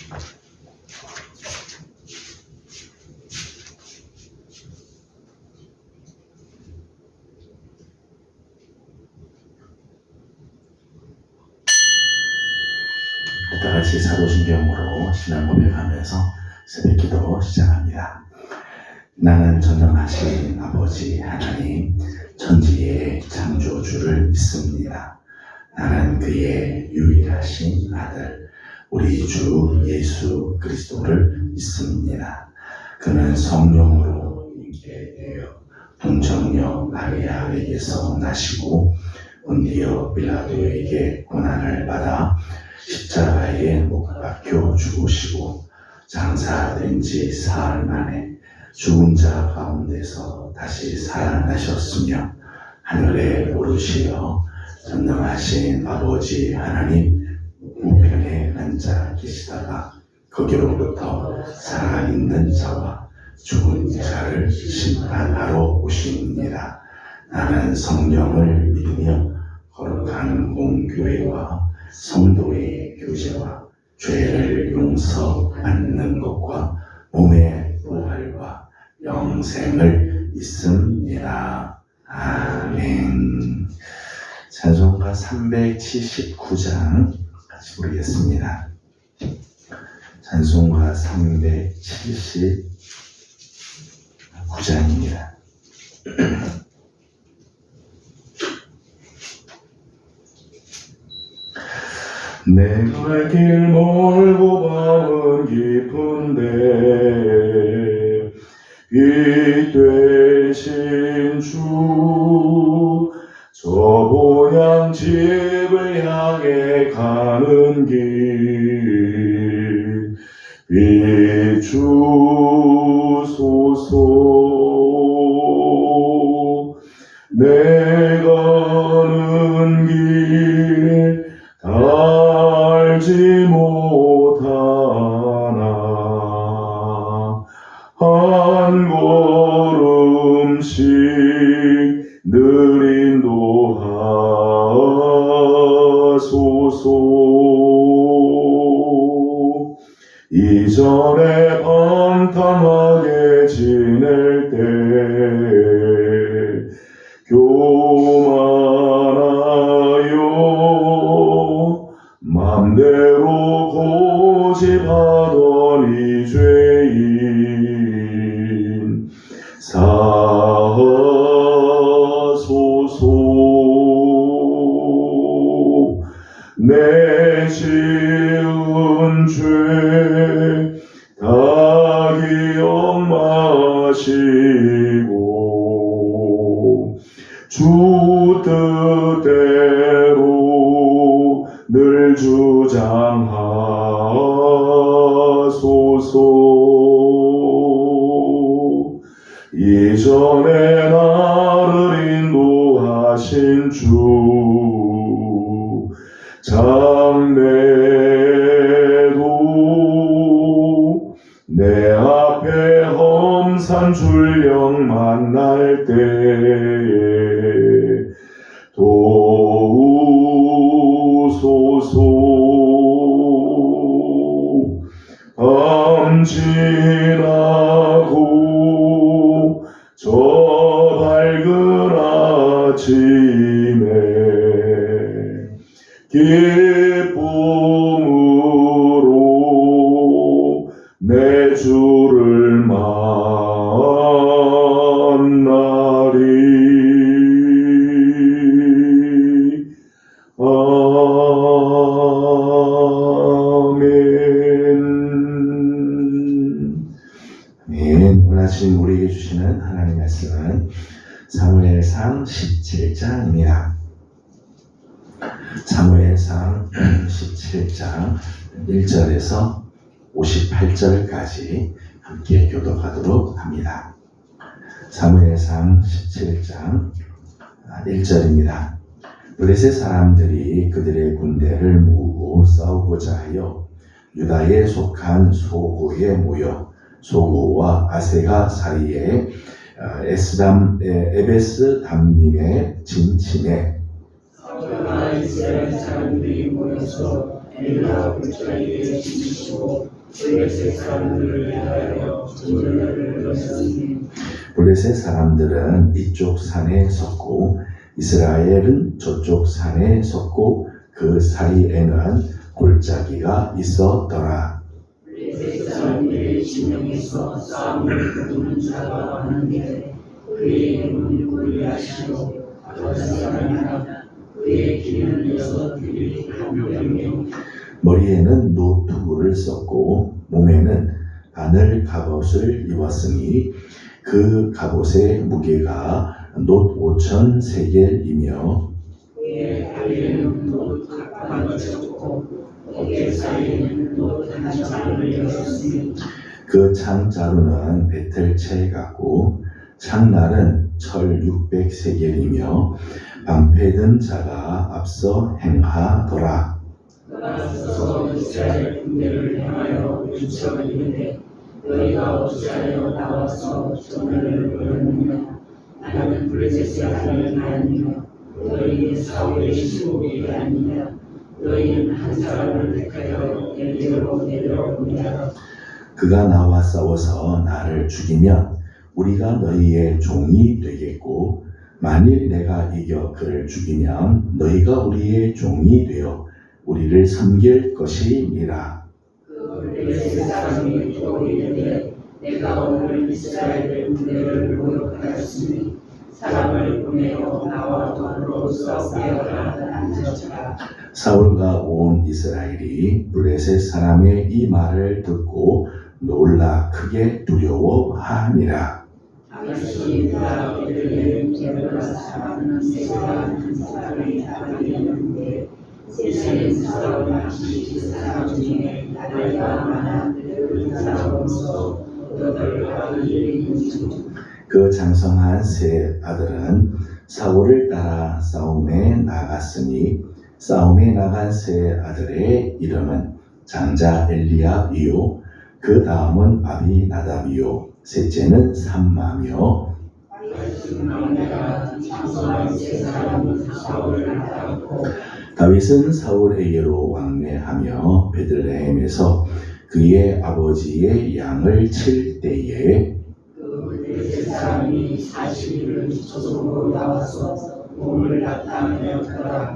다 같이 사도신경으로 신앙 고백하면서 새벽기도 시작합니다. 나는 전능하신 아버지 하나님 천지의 창조주를 믿습니다. 나는 그의 유일하신 아들 우리 주 예수 그리스도를 믿습니다. 그는 성령으로 잉태되어 동정녀 마리아에게서 나시고 본디오 빌라도에게 고난을 받아 십자가에 못 박혀 죽으시고 장사된 지 사흘 만에 죽은 자 가운데서 다시 살아나셨으며 하늘에 오르시어 전능하신 아버지 하나님 우편에 앉아 계시다가 거기로부터 살아있는 자와 죽은 자를 심판하러 오십니다. 나는 성령을 믿으며 거룩한 공교회와 성도의 교제와 죄를 용서받는 것과 몸의 부활과 영생을 믿습니다. 아멘. 찬송가 379장 같이 부르겠습니다. 찬송가 379장입니다. 내 갈 길 멀고 밤은 깊은데 빛 되신 주 저 본향 집을 향해 가는 길 비추소서. 내 가는 길 알지 못하나 한 걸음씩 늘 인도하소서. 이전에 방탕하게 지낼 때 교만하여 맘대로 고집하던 이 죄인 사하소서. 내 지은 죄 다 기억마시고 주 뜻대로 늘 주장하소서. 이전에 나를 인도하신 주 장래도 내 앞에 험산 줄령 만날 때에 도우소서. 밤 지나고 저 밝은 아침에 기쁨으로 내 주를 만나리. 아멘. 아멘. 오늘 아침 우리에게 주시는 하나님의 말씀은 사무엘상 17장입니다. 사무엘상 17장 1절에서 58절까지 함께 교독하도록 합니다. 사무엘상 17장 1절입니다. 블레셋 사람들이 그들의 군대를 모으고 싸우고자 하여 유다에 속한 소고에 모여 소고와 아세가 사이에 에베스 담림에 진침해 이스라엘 사람들이 모여서 엘라 골짜기에 지키시고 블레셋 사람들을 위하여 전열을 열었으니 블레셋 사람들은 이쪽 산에 섰고 이스라엘은 저쪽 산에 섰고 그 사이에는 골짜기가 있었더라. 블레셋 사람들의 진영에서 싸움을 거두는 자가 많은데 그의 이름은 골리앗이요 가드 사람이라. 그의 길은 6길이 한 병이요 머리에는 노투구를 썼고 몸에는 바늘 갑옷을 입었으니 그 갑옷의 무게가 놋 5천 세겔이며 그의 다리에는 놋 각반이 쳤고 어깨 사이에는 놋 한 장을 열었으니 그 창자루는 배틀채 같고 창날은 철 600세겔이며 방패든 자가 앞서 행하더라. 그가 서서 이스라엘 군대를 향하여 외쳐이르되 너희가 어찌하여 나와서 전열을 벌였느냐. 나는 블레셋 사람이 아니며 너희는 사울의 신복이 아니냐. 너희는 한 사람을 택하여 엘리로 내려오느냐. 그가 나와 싸워서 나를 죽이면 우리가 너희의 종이 되겠고 만일 내가 이겨 그를 죽이면 너희가 우리의 종이 되어 우리를 섬길 것이니라. 그 블레셋 사람이 또 이르되 내가 오늘 이스라엘 군대를 모욕하였으니 사람을 보내어 나와 더불어 싸우게 하라 하였더라. 사울과 온 이스라엘이 블레셋 사람의 이 말을 듣고 놀라 크게 두려워하니라. 당시 그가 베들레헴 게르라 사람 세가 한 사람이 다니는데 세상에 사울 당시 사람 중에 나이가 많아 늙은 사람 없어 8가 이르니라. 그 장성한 세 아들은 사울을 따라 싸움에 나갔으니 싸움에 나간 세 아들의 이름은 장자 엘리압이요 그 다음은 아비나답이요 셋째는 삼마며 다윗은 사울에게로 왕래하며 베들레헴에서 그의 아버지의 양을 칠 때에 그 사람이 40일을 저속으로 나와서 몸을 나타내었더라.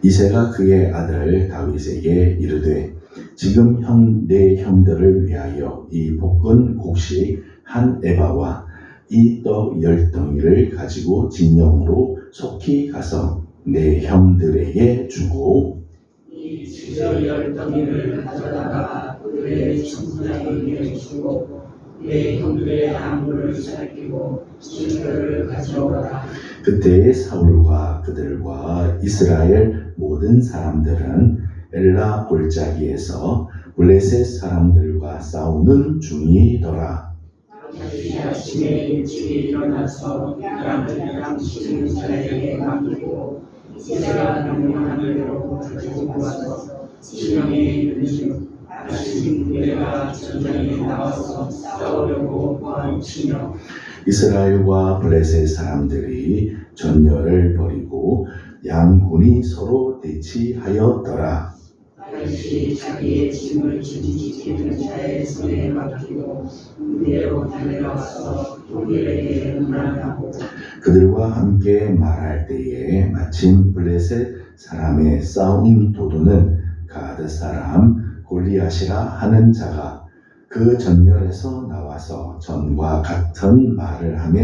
이새가 그의 아들 다윗에게 이르되 지금 내 형들을 위하여 이 볶은 곡식 한 에바와 이 떡 10덩이를 가지고 진영으로 속히 가서 내 형들에게 주고 이 주저 10덩이를 가져다가 그의 청부장에게 주고 내 형들의 안부를 살피고 진표를 가져오라. 그때에 사울과 그들과 이스라엘 모든 사람들은 엘라 골짜기에서 블레셋 사람들과 싸우는 중이더라. 다시 아침에 일찍이 일어나서 양들이랑 치는 자에게 맡기고 이새가 명령한 대로 가지고 와서 진영에 이르니 아침 무리가 전장에 나와서 싸우려고 도망치며 이스라엘과 블레셋 사람들이 전열을 벌이고 양군이 서로 대치하였더라. 다윗이 자기의 짐을 지키는 자의 손에 맡기고 무대로 달려와서 독일에게 응하고 그들과 함께 말할 때에 마침 블레셋 사람의 싸움 도두는 가드 사람 골리앗이라 하는 자가 그 전열에서 나와서 전과 같은 말을 하며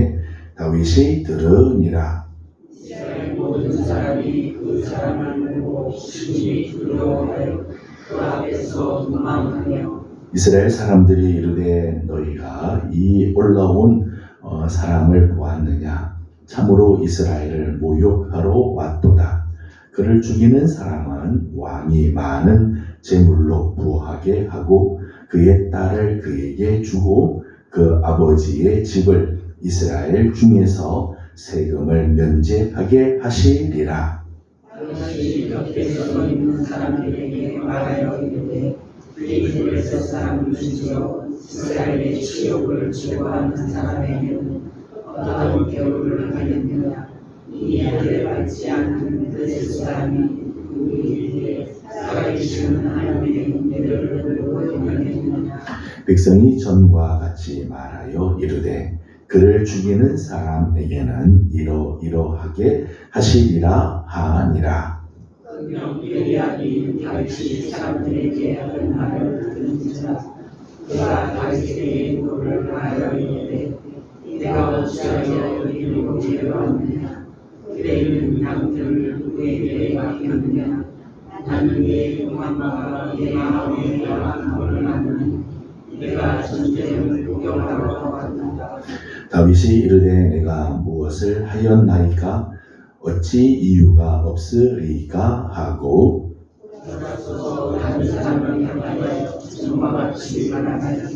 다윗이 들으니라. 이스라엘 모든 사람이 그 사람을 보고 심히 두려워하여 그 앞에서 도망하며 이스라엘 사람들이 이르되 너희가 이 올라온 사람을 보았느냐? 참으로 이스라엘을 모욕하러 왔도다. 그를 죽이는 사람은 왕이 많은 제물로 부하게 하고 그의 딸을 그에게 주고 그 아버지의 집을 이스라엘 중에서 세금을 면제하게 하시리라. 다윗이 곁에 서 있는 사람들에게 말하여 이르되 블레셋 사람들이여 이스라엘의 치욕을 제거하는 사람에게는 어떠한 배우를 하겠느냐. 이 아들 받지 않는 블레셋 사람이 우리 위에 살아계시는 하나님의 은혜를 보여주겠느냐. 백성이 전과 같이 말하여 이르되 그를 죽이는 사람에게는 이러이러하게 하시리라 하니라. 분명 엘리야이 다윗이 사람들에게 하는 말을 들은지라 그가 다윗에게 노를 하여 이르되 내가 어찌하여 이리로 내려왔느냐. 그대는 양들을 누구에게 맡겼느냐. 나는 내 영광과 내 마음의 야망을 아느니 내가 전쟁을 구경하러 왔는가. 다윗이 이르되 내가 무엇을 하였나이까 어찌 이유가 없으리까 하고 돌아서서 다른 사람을 향하여 전과 같이 말하며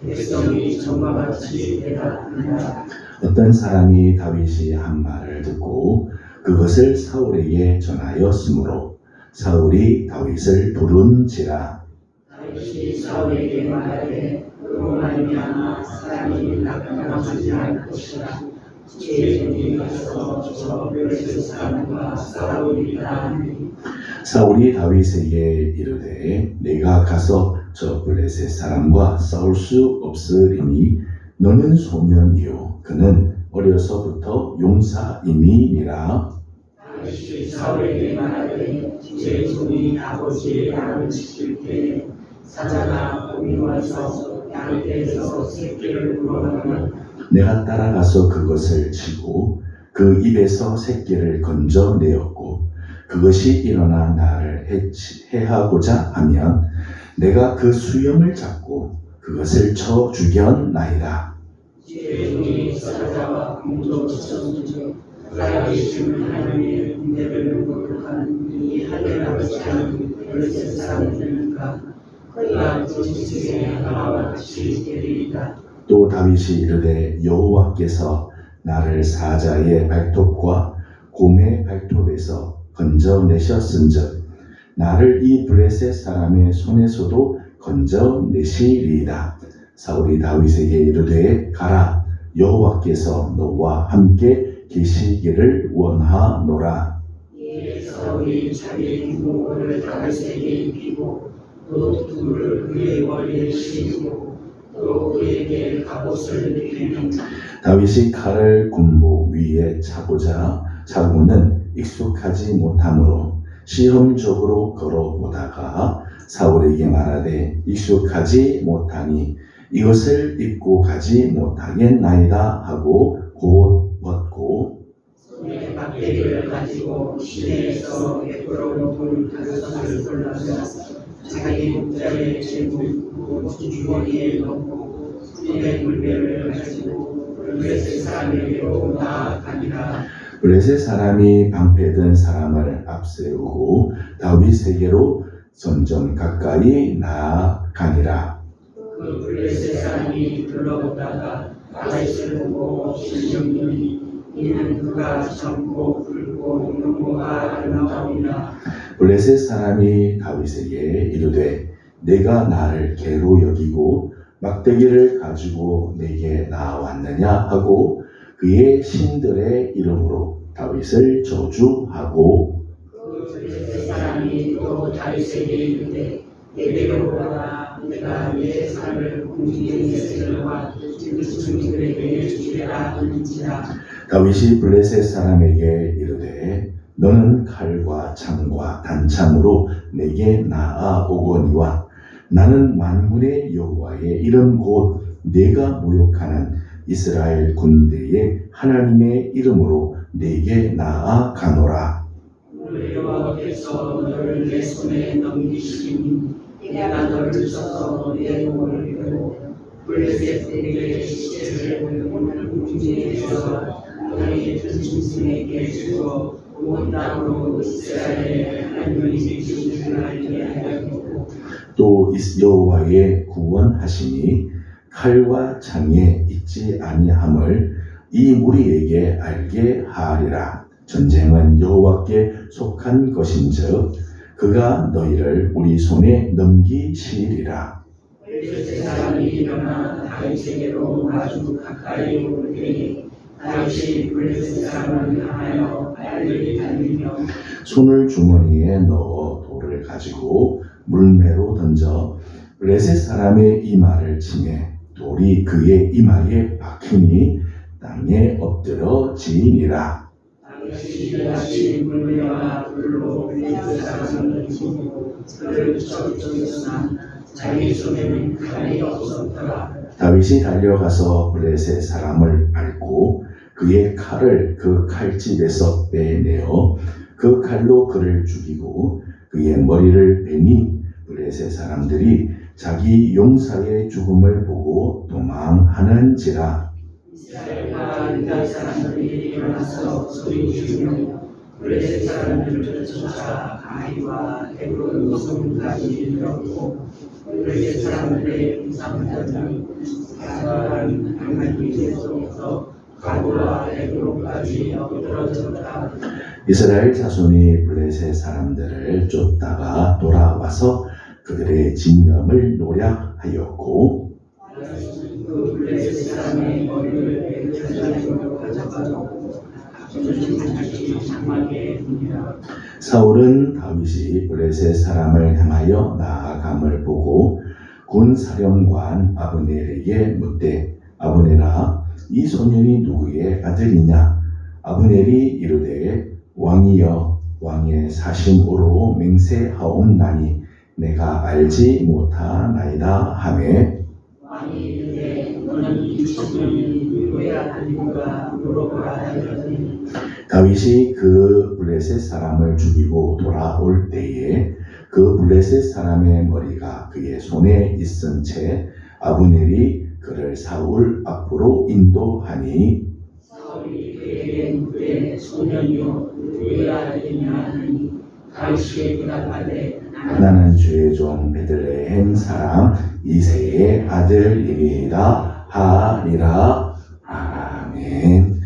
백성이 전과 같이 대답하니라. 어떤 사람이 다윗이 한 말을 듣고 그것을 사울에게 전하였으므로 사울이 다윗을 부른지라. 다윗이 사울에게 말하되 그로 말미암아 사람이 낙담하지 않을 것이라. 죄인이 가서 저 블레셋 사람과 싸우리라 하니 사울이 다윗에게 이르되 내가 가서 저 블레셋 사람과 싸울 수 없으리니 너는 소년이요 그는 어려서부터 용사임이니라. 다윗이 사울에게 말하되 제 종이 아버지의 양을 지킬 때에 사자나 곰이 와서 양떼에서 새끼를 물어가면 내가 따라가서 그것을 치고 그 입에서 새끼를 건져내었고 그것이 일어나 나를 해하고자 하면 내가 그 수염을 잡고 그것을 쳐 죽였나이다. 제 종이 사자와 곰도 쳤는지 살아계신 하나님의 은혜를 모독한 이 하늘 아버지 하나님 블레셋 사람들이니까 그가 조직의 하나와 같이 되리이다. 또 다윗이 이르되 여호와께서 나를 사자의 발톱과 곰의 발톱에서 건져내셨은즉 나를 이 블레셋 사람의 손에서도 건져내시리이다. 사울이 다윗에게 이르되 가라 여호와께서 너와 함께 계시기를 원하노라. 이에 사울이 자기의 유목을 다윗에게 입히고 또 둘을 그의 머리에 씌우고 또 그에게 갑옷을 입히니 다윗이 칼을 군복 위에 차고는 익숙하지 못하므로 시험적으로 걸어보다가 사울에게 말하되 익숙하지 못하니 이것을 입고 가지 못하겠나이다 하고 곧 벗고 손에 막대기를 가지고 시내에서 베풀어 돈 5을 골라서 자기 목자에 재고 주머니에 넣고 손에 물배를 가지고 블레셋 사람에게로 나아가니라. 블레셋 사람이 방패든 사람을 앞세우고 다윗에게로 점점 가까이 나아가니라. 그 블레셋 사람이 둘러보다가 다윗을 보고 신령하니 이는 그가 젊고 굵고 용모가 아름다우니라. 블레셋 사람이 다윗에게 이르되 내가 나를 개로 여기고 막대기를 가지고 내게 나왔느냐 하고 그의 신들의 이름으로 다윗을 저주하고 그 블레셋 사람이 또 다윗에게 이르되 내게로 오라. 내가 내 삶을 공중의 새들과 짐승들에게 주리라 하는지라. 다윗이 블레셋 사람에게 이르되 너는 칼과 창과 단창으로 내게 나아오거니와 나는 만군의 여호와의 이름 곧 내가 모욕하는 이스라엘 군대의 하나님의 이름으로 내게 나아가노라. 오늘 여호와께서 너를 내 손에 넘기시니 내가 너를 쳐서 내 몸을 베고 블레셋에게 시체를 오늘 공중에서 너희 짐승에게 주어 온 땅으로 이스라엘의 하나님을 지키기를 알게 하였고 또 여호와의 구원하심이 칼과 창에 있지 아니함을 이 무리에게 알게 하리라. 전쟁은 여호와께 속한 것인즉 그가 너희를 우리 손에 넘기시리라. 블레셋 사람이 일어나 다윗에게로 아주 가까이 올 때에 다윗이 블레셋 사람을 향하여 빨리 달리며 손을 주머니에 넣어 돌을 돌을 가지고 물매로 던져 블레셋 사람의 이마를 치매 돌이 그의 이마에 박히니 땅에 엎드러지니라. 다시 물매와 불로 블레셋 사람을 치고 그를 쳤으나 자기 손에는 칼이 없었더라. 다윗이 달려가서 블레셋 사람을 밟고 그의 칼을 그 칼집에서 빼내어 그 칼로 그를 죽이고 그의 머리를 베니 블레셋 사람들이 자기 용사의 죽음을 보고 도망하는지라. 이스라엘과 유다 사람들이 일어나서 소리지르며 블레셋 사람들을 쫓아 가이와 헤브론 성까지 이르렀고 블레셋 사람들의 우상자들이 가나안 강가에서 가보와 헤브론까지 엎드러졌다. 이스라엘 자손이 블레셋 사람들을 쫓다가 돌아와서 그들의 진영을 노략하였고 그 블레셋 사람의 머리를 백전장으로 가져가고 각종 장막에 둡니다. 사울은 다윗이 블레셋 사람을 향하여 나아감을 보고 군 사령관 아브넬에게 묻되 아브넬아 이 소년이 누구의 아들이냐? 아브넬이 이르되 왕이여 왕의 사심으로 맹세하옵나니 내가 알지 못하나이다 하매 왕이 이르되 너는 이 청년이 누구의 아들인가 물어보라 하였더니 다윗이 그 블레셋 사람을 죽이고 돌아올 때에 그 블레셋 사람의 머리가 그의 손에 있은 채 아브넬이 그를 사울 앞으로 인도하니 사울이 그에게 묻되 소년이여 누구의 아들이냐 하니 다윗이 대답하되 나는 주의 종 베들레헴 사람 이새의 아들이니라 하니라. 아멘.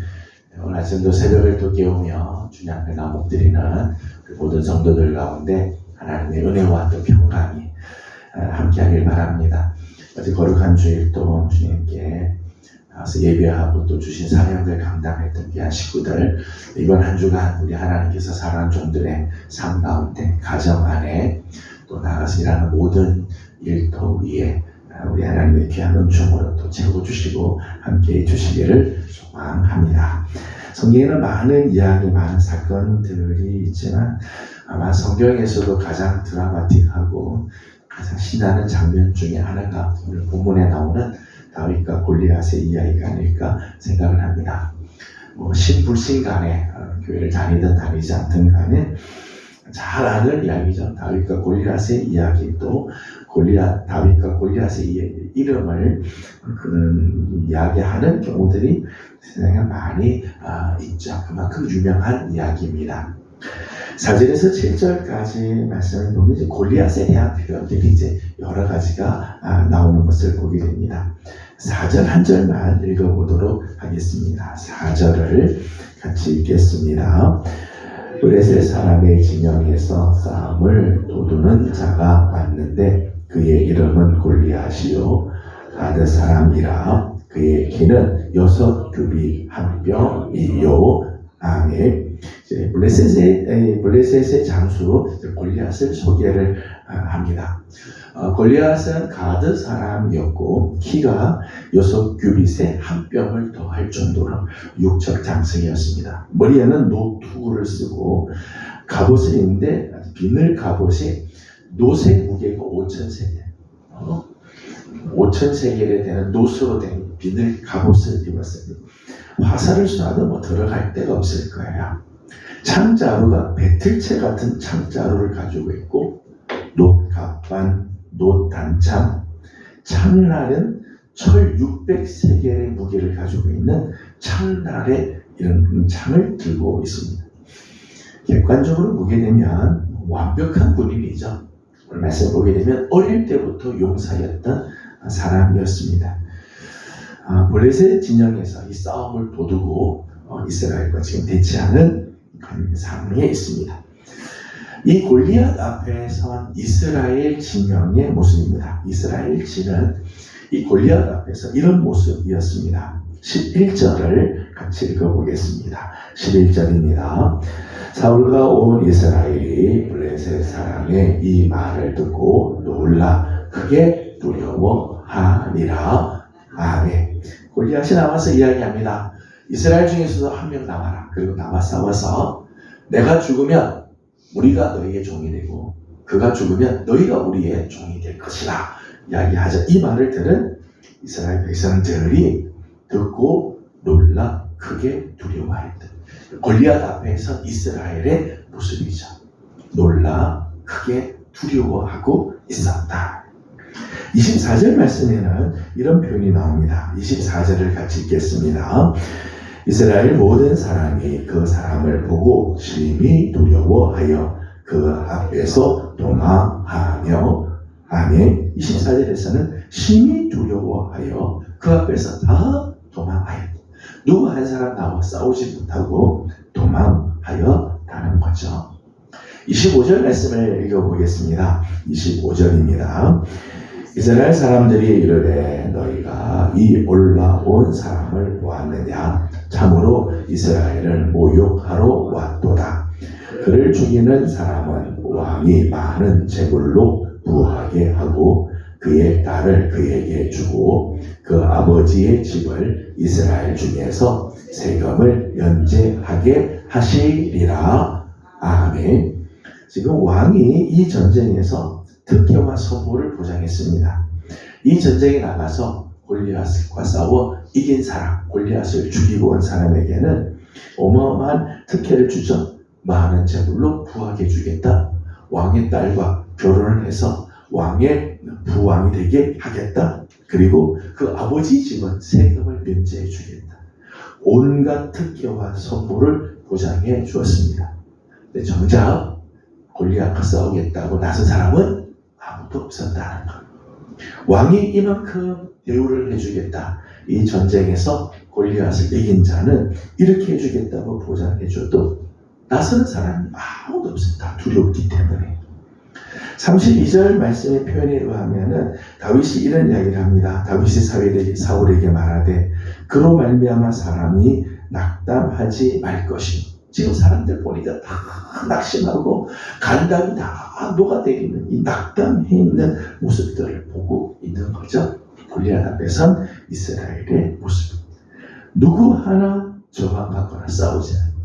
오늘 아침도 새벽을 또 깨우며 주님 앞에 나목드리는 그 모든 성도들 가운데 하나님의 은혜와 또 평강이 함께하길 바랍니다. 어제 거룩한 주일 또 주님께 나와서 예배하고 또 주신 사명을 감당했던 귀한 식구들, 이번 한 주간 우리 하나님께서 사랑하는 종들의 삶 가운데 가정 안에 또 나가서 일하는 모든 일터 위에 우리 하나님의 귀한 은총으로 또 채워주시고 함께해 주시기를 소망합니다. 성경에는 많은 이야기, 많은 사건들이 있지만 아마 성경에서도 가장 드라마틱하고 가장 신나는 장면 중에 하나가 오늘 본문에 나오는 다윗과 골리앗의 이야기가 아닐까 생각을 합니다. 신불신 간에 교회를 다니든 다니지 않든 간에 잘 아는 이야기죠. 다윗과 골리앗의 이야기, 또 다윗과 골리앗의 이름을 이야기하는 경우들이 세상에 많이 있죠. 그만큼 유명한 이야기입니다. 4절에서 7절까지 말씀을 보면 이제 골리앗에 대한 표현들이 이제 여러 가지가 나오는 것을 보게 됩니다. 4절 한 절만 읽어보도록 하겠습니다. 4절을 같이 읽겠습니다. 블레셋 사람의 진영에서 싸움을 도두는 자가 왔는데 그의 이름은 골리앗이요 가드 사람이라 그의 키는 6규빗 한 뼘이요. 아멘. 블레셋의 장수 골리앗을 소개를 합니다. 골리앗은 가드 사람이었고 키가 6규빗에 한 뼘을 더할 정도로 육적 장성이었습니다. 머리에는 노투구를 쓰고 갑옷을 입는데 비늘 갑옷이 노색 무게가 5,000세겔 5,000세겔에 되는 노스로 된 비늘 갑옷을 입었습니다. 화살을 쏴도 들어갈 데가 없을 거예요. 창자루가 배틀채 같은 창자루를 가지고 있고 놋갑반, 놋단창, 창날은 철 600세겔의 무게를 가지고 있는 창날에 이런 창을 들고 있습니다. 객관적으로 보게 되면 완벽한 군인이죠. 오늘 말씀 보게 되면 어릴 때부터 용사였던 사람이었습니다. 블레셋 진영에서 이 싸움을 도두고 이스라엘과 지금 대치하는 상황에 있습니다. 이 골리앗 앞에 선 이스라엘 진영의 모습입니다. 이스라엘 진은 이 골리앗 앞에서 이런 모습이었습니다. 11절을 같이 읽어보겠습니다. 11절입니다. 사울과 온 이스라엘이 블레셋 사람의 이 말을 듣고 놀라 크게 두려워하니라. 아멘. 골리앗이 나와서 이야기합니다. 이스라엘 중에서도 한 명 남아라. 그리고 나와 싸워서 내가 죽으면 우리가 너희의 종이 되고 그가 죽으면 너희가 우리의 종이 될 것이라 이야기하자. 이 말을 들은 이스라엘 백성들이 듣고 놀라 크게 두려워했다. 골리앗 앞에 선 이스라엘의 모습이죠. 놀라 크게 두려워하고 있었다. 24절 말씀에는 이런 표현이 나옵니다. 24절을 같이 읽겠습니다. 이스라엘 모든 사람이 그 사람을 보고 심히 두려워하여 그 앞에서 도망하며. 아멘. 24절에서는 심히 두려워하여 그 앞에서 다 도망하였다. 누구 한 사람 나와 싸우지 못하고 도망하였다는 거죠. 25절 말씀을 읽어보겠습니다. 25절입니다. 이스라엘 사람들이 이르되 너희가 이 올라온 사람을 보았느냐? 참으로 이스라엘을 모욕하러 왔도다. 그를 죽이는 사람은 왕이 많은 제물로 부하게 하고 그의 딸을 그에게 주고 그 아버지의 집을 이스라엘 중에서 세금을 면제하게 하시리라. 아멘. 지금 왕이 이 전쟁에서 특혜와 선물을 보장했습니다. 이 전쟁에 나가서 골리앗과 싸워 이긴 사람, 골리앗을 죽이고 온 사람에게는 어마어마한 특혜를 주죠. 많은 제물로 부하게 주겠다. 왕의 딸과 결혼을 해서 왕의 부왕이 되게 하겠다. 그리고 그 아버지 집은 세금을 면제해 주겠다. 온갖 특혜와 선물을 보장해 주었습니다. 근데 정작 골리앗과 싸우겠다고 나선 사람은 아무도 없었다는 것. 왕이 이만큼 대우를 해주겠다. 이 전쟁에서 골리앗을 이긴 자는 이렇게 해주겠다고 보장해줘도 나서는 사람이 아무도 없었다. 두렵기 때문에. 32절 말씀의 표현에 의하면은 다윗이 이런 이야기를 합니다. 다윗이 사울에게 말하되 그로 말미암아 사람이 낙담하지 말 것이요. 지금 사람들 보니까 다 낙심하고 간담이 다 녹아내리는 이 낙담해 있는 모습들을 보고 있는 거죠. 골리앗 앞에 선 이스라엘의 모습. 누구 하나 저항하거나 싸우지 않아요.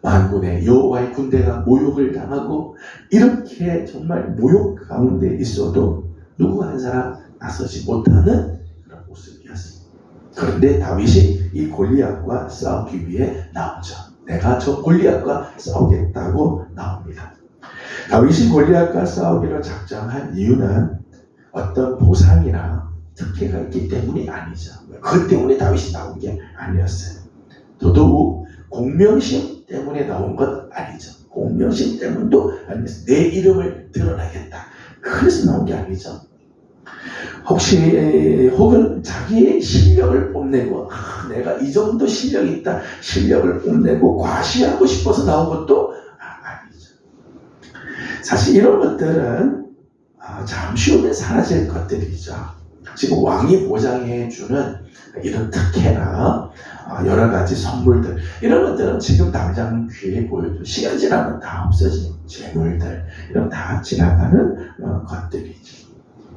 만군의 여호와의 군대가 모욕을 당하고 이렇게 정말 모욕 가운데 있어도 누구 한 사람 나서지 못하는 그런 모습이었습니다. 그런데 다윗이 이 골리앗과 싸우기 위해 나오죠. 내가 저 골리앗과 싸우겠다고 나옵니다. 다윗이 골리앗과 싸우기로 작정한 이유는 어떤 보상이나 특혜가 있기 때문이 아니죠. 그것 때문에 다윗이 나온 게 아니었어요. 더더욱 공명심 때문에 나온 것 아니죠. 공명심 때문도 아니었어요. 내 이름을 드러나겠다. 그래서 나온 게 아니죠. 혹은 자기의 실력을 뽐내고 내가 이 정도 실력이 있다. 실력을 뽐내고 과시하고 싶어서 나온 것도 아니죠. 사실 이런 것들은 잠시 후에 사라질 것들이죠. 지금 왕이 보장해주는 이런 특혜나 여러 가지 선물들 이런 것들은 지금 당장 귀에 보여도 시간 지나면 다 없어지는 재물들 이런 다 지나가는 것들이죠.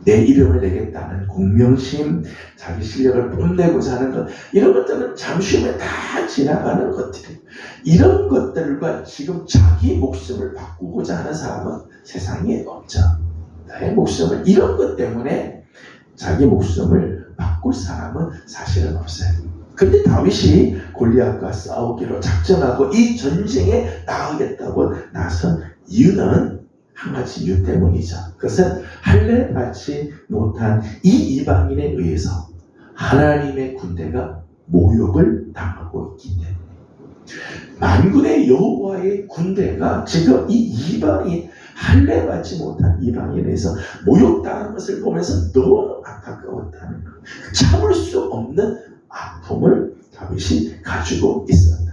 내 이름을 내겠다는 공명심, 자기 실력을 뽐내고자 하는 것 이런 것들은 잠시 후에 다 지나가는 것들이에요. 이런 것들과 지금 자기 목숨을 바꾸고자 하는 사람은 세상에 없죠. 나의 목숨을 이런 것 때문에 자기 목숨을 바꿀 사람은 사실은 없어요. 그런데 다윗이 골리앗과 싸우기로 작정하고 이 전쟁에 나가겠다고 나선 이유는 한 가지 이유 때문이죠. 그것은 할례 받지 못한 이 이방인에 의해서 하나님의 군대가 모욕을 당하고 있기 때문에 만군의 여호와의 군대가 지금 이 이방인 할례 받지 못한 이방인에 의해서 모욕당한 것을 보면서 너무 안타까웠다는 것. 참을 수 없는 아픔을 다윗이 가지고 있었다는 것.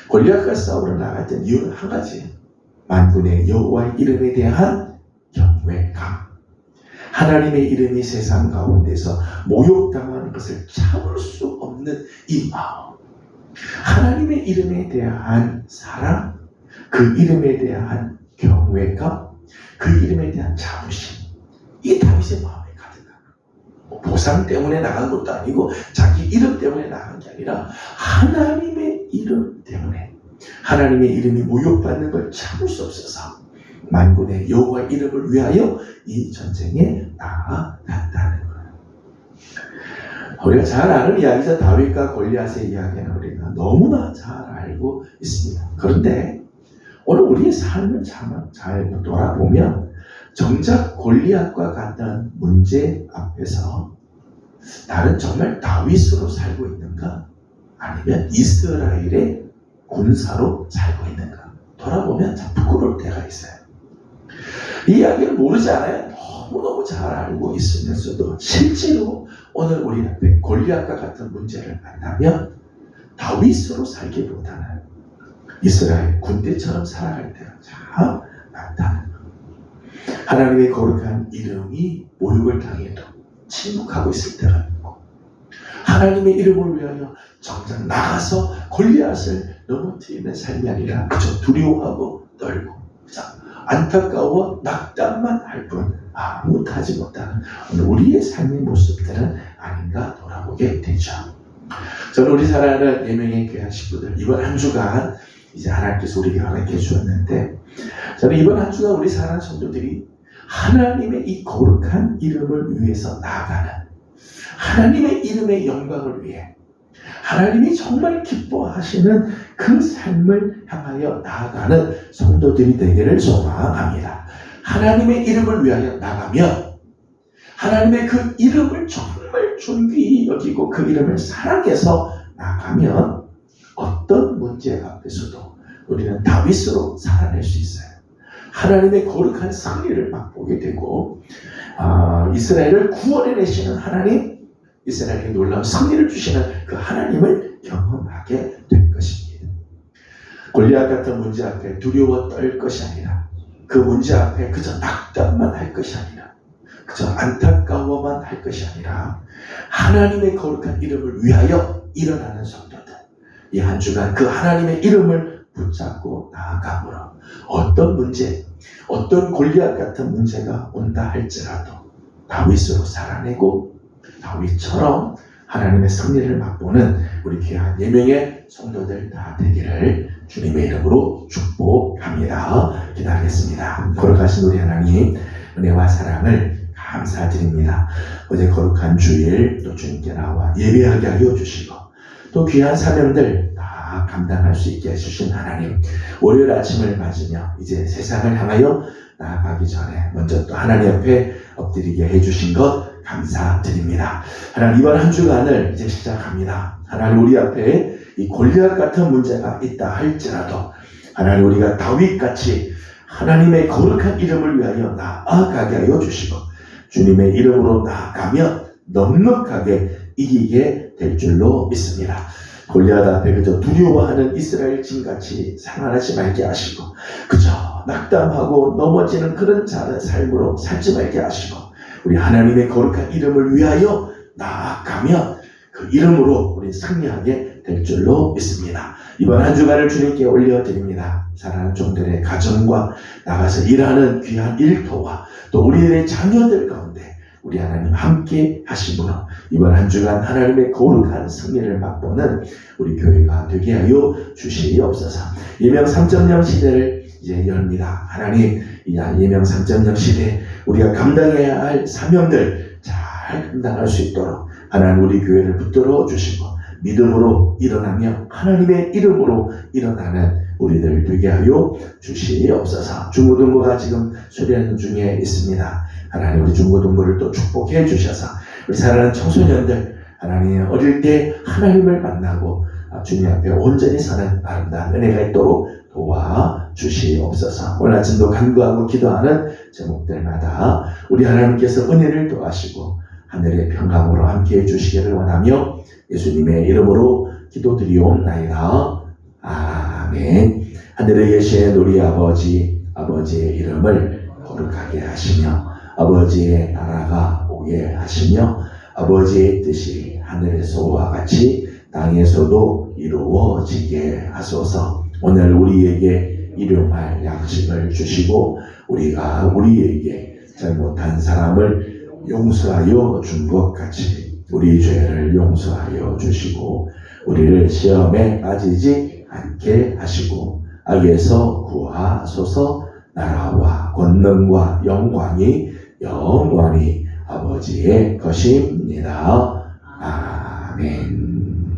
골리앗과 싸우러 나갔던 이유는 한 가지. 만군의 여호와의 이름에 대한 경외감. 하나님의 이름이 세상 가운데서 모욕당하는 것을 참을 수 없는 이 마음, 하나님의 이름에 대한 사랑, 그 이름에 대한 경외감, 그 이름에 대한 자부심, 이 다윗의 마음에 가득한, 보상 때문에 나간 것도 아니고 자기 이름 때문에 나간 게 아니라 하나님의 이름 때문에, 하나님의 이름이 모욕받는 걸 참을 수 없어서 만군의 여호와 이름을 위하여 이 전쟁에 나아갔다는 거예요. 우리가 잘 아는 이야기죠. 다윗과 골리앗의 이야기는 우리가 너무나 잘 알고 있습니다. 그런데 오늘 우리의 삶을 잘 돌아보면 정작 골리앗과 같은 문제 앞에서 나는 정말 다윗으로 살고 있는가? 아니면 이스라엘의 군사로 살고 있는가? 돌아보면 참 부끄러울 때가 있어요. 이 이야기를 모르지 않아요? 너무너무 잘 알고 있으면서도 실제로 오늘 우리 앞에 골리앗과 같은 문제를 만나면 다윗으로 살기보다는 이스라엘 군대처럼 살아갈 때가 참 많다는 것. 하나님의 거룩한 이름이 모욕을 당해도 침묵하고 있을 때가 있고, 하나님의 이름을 위하여 정작 나가서 골리앗을 넘어뜨리는 삶이 아니라 그저 두려워하고 떨고 그저 안타까워 낙담만 할 뿐 아무것도 하지 못하는 오늘 우리의 삶의 모습들은 아닌가 돌아보게 되죠. 저는 우리 사랑하는 예명의 귀한 식구들, 이번 한 주간 이제 하나님께서 우리에게 허락해 주었는데, 저는 이번 한 주간 우리 사랑하는 성도들이 하나님의 이 거룩한 이름을 위해서 나아가는, 하나님의 이름의 영광을 위해 하나님이 정말 기뻐하시는 그 삶을 향하여 나아가는 성도들이 되기를 소망합니다. 하나님의 이름을 위하여 나가면, 하나님의 그 이름을 정말 존귀히 여기고 그 이름을 사랑해서 나가면 어떤 문제 앞에서도 우리는 다윗으로 살아낼 수 있어요. 하나님의 거룩한 승리를 맛보게 되고, 이스라엘을 구원해내시는 하나님, 이스라엘에게 놀라운 승리를 주시는 그 하나님을 경험하게 될 것입니다. 골리앗 같은 문제 앞에 두려워 떨 것이 아니라, 그 문제 앞에 그저 낙담만 할 것이 아니라, 그저 안타까워만 할 것이 아니라 하나님의 거룩한 이름을 위하여 일어나는 성도들, 이 한 주간 그 하나님의 이름을 붙잡고 나아감으로 어떤 문제, 어떤 골리앗 같은 문제가 온다 할지라도 다윗으로 살아내고 다윗처럼 하나님의 승리를 맛보는 우리 귀한 예명의 성도들 다 되기를 주님의 이름으로 축복합니다. 기도하겠습니다. 거룩하신 우리 하나님, 은혜와 사랑을 감사드립니다. 어제 거룩한 주일 또 주님께 나와 예배하게 하여 주시고, 또 귀한 사명들 다 감당할 수 있게 해주신 하나님, 월요일 아침을 맞으며 이제 세상을 향하여 나아가기 전에 먼저 또 하나님 앞에 엎드리게 해주신 것 감사드립니다. 하나님, 이번 한 주간을 이제 시작합니다. 하나님, 우리 앞에 이 골리앗 같은 문제가 있다 할지라도 하나님, 우리가 다윗같이 하나님의 거룩한 이름을 위하여 나아가게 하여 주시고, 주님의 이름으로 나아가며 넉넉하게 이기게 될 줄로 믿습니다. 골리앗 앞에 그저 두려워하는 이스라엘 짐같이 생활하지 말게 하시고, 그저 낙담하고 넘어지는 그런 삶으로 살지 말게 하시고, 우리 하나님의 거룩한 이름을 위하여 나아가면 그 이름으로 우리 승리하게 될 줄로 믿습니다. 이번 한 주간을 주님께 올려드립니다. 사랑하는 종들의 가정과 나가서 일하는 귀한 일터와 또 우리들의 자녀들 가운데 우리 하나님 함께 하심으로 이번 한 주간 하나님의 거룩한 승리를 맛보는 우리 교회가 되게 하여 주시옵소서. 예명 3.0 시대를 이제 엽니다. 하나님, 이 예명 3.0 시대 우리가 감당해야 할 사명들 잘 감당할 수 있도록 하나님 우리 교회를 붙들어 주시고, 믿음으로 일어나며 하나님의 이름으로 일어나는 우리들 되게 하여 주시옵소서. 중고등부가 지금 수련하는 중에 있습니다. 하나님, 우리 중고등부를 또 축복해 주셔서 우리 사랑하는 청소년들, 하나님 어릴 때 하나님을 만나고 주님 앞에 온전히 사는 아름다운 은혜가 있도록 도와주시옵소서. 오늘 아침도 간구하고 기도하는 제목들마다 우리 하나님께서 은혜를 더하시고 하늘의 평강으로 함께해 주시기를 원하며 예수님의 이름으로 기도드리옵나이다. 아멘. 하늘에 계신 우리 아버지, 아버지의 이름을 거룩하게 하시며 아버지의 나라가 오게 하시며 아버지의 뜻이 하늘에서와 같이 땅에서도 이루어지게 하소서. 오늘 우리에게 일용할 양식을 주시고 우리가 우리에게 잘못한 사람을 용서하여 준 것 같이 우리 죄를 용서하여 주시고 우리를 시험에 빠지지 않게 하시고 악에서 구하소서. 나라와 권능과 영광이 영원히 아버지의 것입니다. 아멘.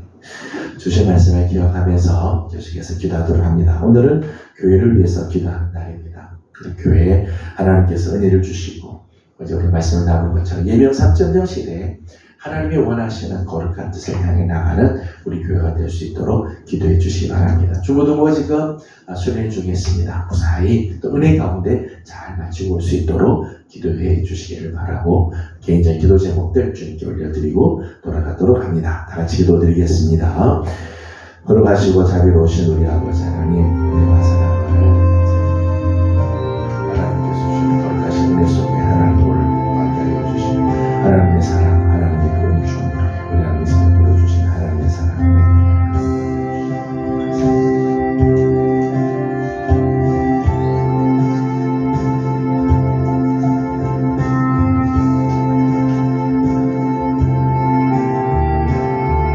주신 말씀을 기억하면서 계속해서 기도하도록 합니다. 오늘은 교회를 위해서 기도하는 날입니다. 교회에 하나님께서 은혜를 주시고 어제 우리 말씀을 나눈 것처럼 예명 3.0 시대에 하나님이 원하시는 거룩한 뜻을 향해 나가는 우리 교회가 될 수 있도록 기도해 주시기 바랍니다. 주부도모 지금 수련 중에 있습니다. 무사히 또 은혜 가운데 잘 마치고 올 수 있도록 기도해 주시기를 바라고 개인적인 기도 제목들 주님께 올려드리고 돌아가도록 합니다. 다 같이 기도드리겠습니다. 걸어가시고 자비로우신 우리 아버지 하나님 은혜와 사랑